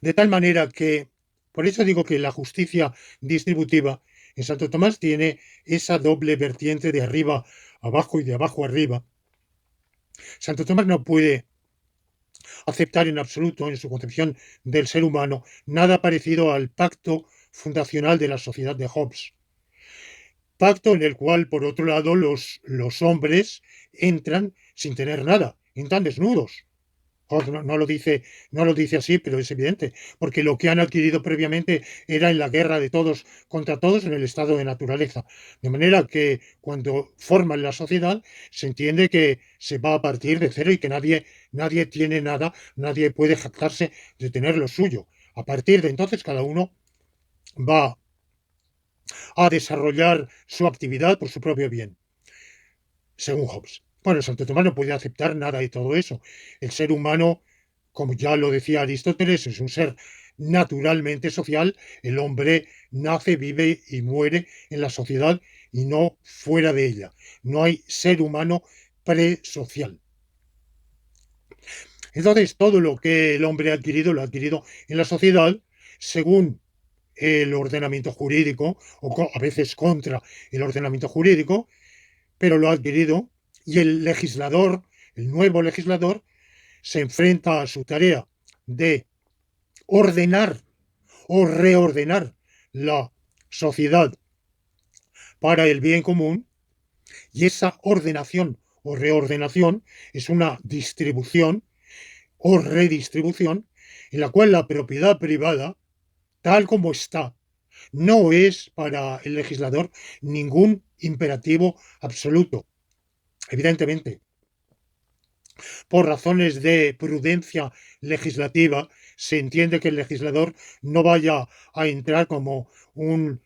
De tal manera que, por eso digo que la justicia distributiva en Santo Tomás tiene esa doble vertiente de arriba abajo y de abajo arriba. Santo Tomás no puede aceptar en absoluto, en su concepción del ser humano, nada parecido al pacto fundacional de la sociedad de Hobbes. Pacto en el cual, por otro lado, los hombres entran sin tener nada, entran desnudos. No lo dice así, pero es evidente, porque lo que han adquirido previamente era en la guerra de todos contra todos en el estado de naturaleza. De manera que cuando forman la sociedad se entiende que se va a partir de cero y que nadie tiene nada, nadie puede jactarse de tener lo suyo. A partir de entonces cada uno va a desarrollar su actividad por su propio bien, según Hobbes. Bueno, Santo Tomás no puede aceptar nada de todo eso. El ser humano, como ya lo decía Aristóteles, es un ser naturalmente social. El hombre nace, vive y muere en la sociedad y no fuera de ella. No hay ser humano presocial. Entonces, todo lo que el hombre ha adquirido, lo ha adquirido en la sociedad según el ordenamiento jurídico, o a veces contra el ordenamiento jurídico, pero lo ha adquirido, y el legislador, el nuevo legislador, se enfrenta a su tarea de ordenar o reordenar la sociedad para el bien común, y esa ordenación o reordenación es una distribución o redistribución en la cual la propiedad privada, tal como está, no es para el legislador ningún imperativo absoluto. Evidentemente, por razones de prudencia legislativa, se entiende que el legislador no vaya a entrar como un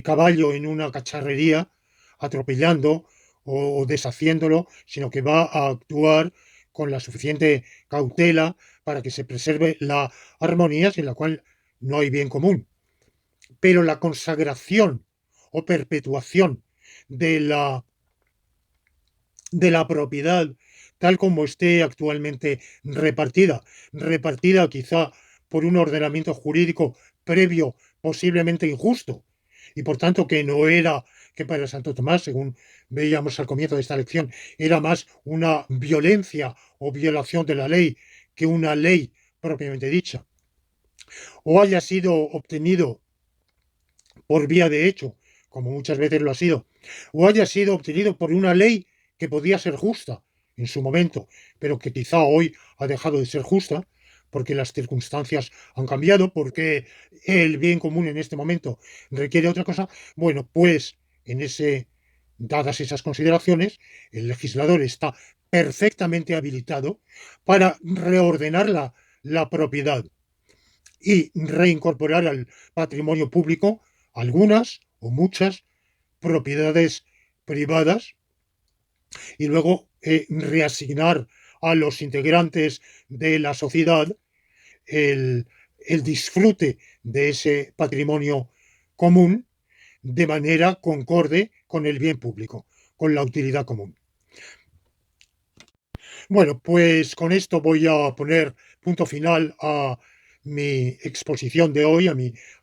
caballo en una cacharrería atropellando o deshaciéndolo, sino que va a actuar con la suficiente cautela para que se preserve la armonía sin la cual no hay bien común. Pero la consagración o perpetuación de la propiedad tal como esté actualmente repartida quizá por un ordenamiento jurídico previo posiblemente injusto, y por tanto que no era, que para Santo Tomás, según veíamos al comienzo de esta lección, era más una violencia o violación de la ley que una ley propiamente dicha, o haya sido obtenido por vía de hecho, como muchas veces lo ha sido, o haya sido obtenido por una ley que podía ser justa en su momento, pero que quizá hoy ha dejado de ser justa, porque las circunstancias han cambiado, porque el bien común en este momento requiere otra cosa. Bueno, pues dadas esas consideraciones, el legislador está perfectamente habilitado para reordenar la propiedad y reincorporar al patrimonio público algunas o muchas propiedades privadas y luego reasignar a los integrantes de la sociedad el, el disfrute de ese patrimonio común de manera concorde con el bien público, con la utilidad común. Bueno, pues con esto voy a poner punto final a mi exposición de hoy, a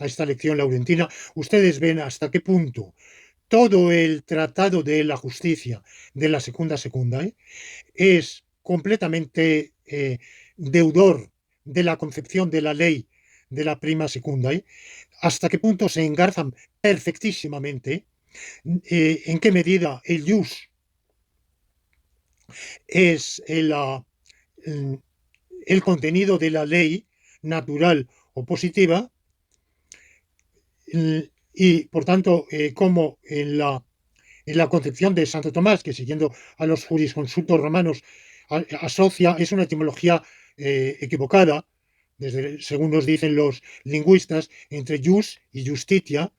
esta lección laurentina. Ustedes ven hasta qué punto todo el tratado de la justicia de la segunda, es completamente deudor de la concepción de la ley de la prima segunda, hasta qué punto se engarzan perfectísimamente, en qué medida el jus es el contenido de la ley natural o positiva, y por tanto, como en la concepción de Santo Tomás, que siguiendo a los jurisconsultos romanos asocia, es una etimología equivocada, según nos dicen los lingüistas, entre jus y justitia.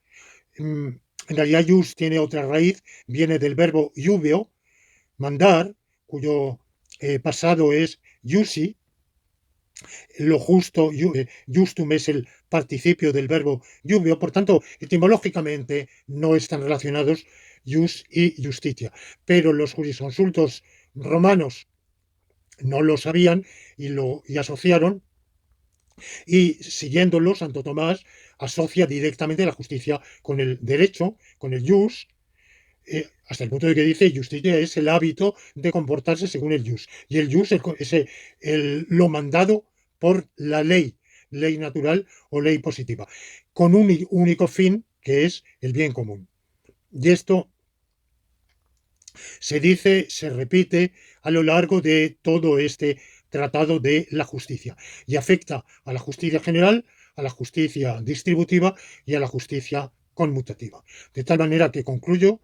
En realidad, jus tiene otra raíz, viene del verbo juveo, mandar, cuyo pasado es jusi. Lo justo, justum es el participio del verbo juveo, por tanto, etimológicamente no están relacionados jus y justitia, pero los jurisconsultos romanos no lo sabían y asociaron, y siguiéndolo, Santo Tomás asocia directamente la justicia con el derecho, con el jus, hasta el punto de que dice justicia es el hábito de comportarse según el jus. Y el jus es lo mandado por la ley, ley natural o ley positiva, con un único fin, que es el bien común. Y esto se dice, se repite a lo largo de todo este tratado de la justicia y afecta a la justicia general, a la justicia distributiva y a la justicia conmutativa. De tal manera que concluyo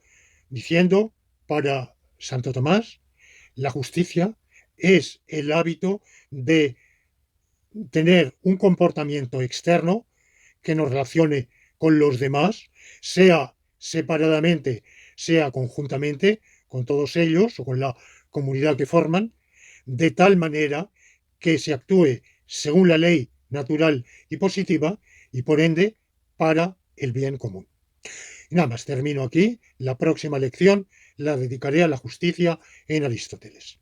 diciendo, para Santo Tomás, la justicia es el hábito de tener un comportamiento externo que nos relacione con los demás, sea separadamente, sea conjuntamente, con todos ellos o con la comunidad que forman, de tal manera que se actúe según la ley natural y positiva y por ende para el bien común. Y nada más, termino aquí. La próxima lección la dedicaré a la justicia en Aristóteles.